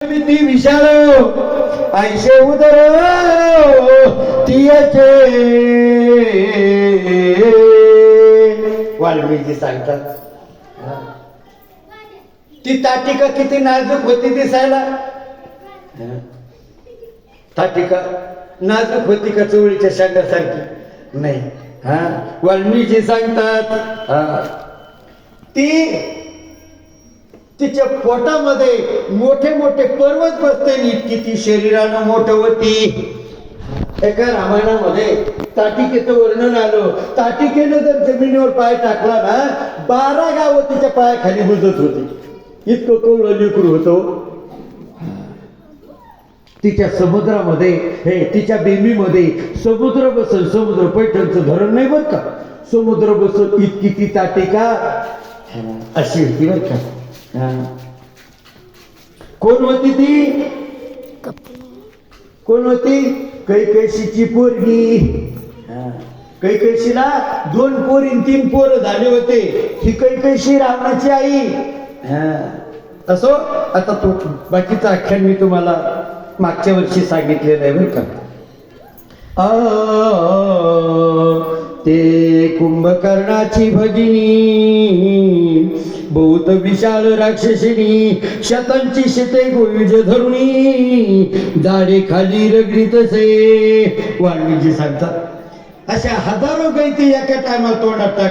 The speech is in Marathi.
ती विशाल ऐशे उदर तियाचे वाल्मिकी सांगतात. ती ताटिका किती नाजूक होती दिसायला. ताटिका नाजूक होती का चवळीच्या शेंगासारखी? नाही. वाल्मिकी सांगतात ती तिच्या पोटामध्ये मोठे मोठे पर्वत बसते. इतकी ती शरीरानं मोठ होती. एका रामायणामध्ये ताटिकेचं वर्णन आलं. ताटिकेनं जर जमिनीवर पाय टाकला ना 12 गावं तिच्या पायाखाली बुजत होती. इतकं कवळं लेकरू होतं. तिच्या समुद्रामध्ये तिच्या बेंबीमध्ये समुद्र बसल. समुद्र पैठणचं धरण नाही बर का, समुद्र बसल इतकी ती ताटिका अशी होती बर का. कोण होती ती? कोण होती? कैकशीची पोरगी. कैकशीला 2 पोरी 3 पोरं झाले होते. ही कैकशी रावणाची आई. असो, आता तो बाकीचं आख्यान मी तुम्हाला मागच्या वर्षी सांगितलेलं आहे बरं का. ते कुंभकर्णाची भगिनी बहुत विशाल राक्षसिनी शतांची शेते गोविज धरुणी जाडे खाली रगडी तसे. वाल्मिकी सांगतात अशा हजारो गैती एका टायमाला तोंडात टाक.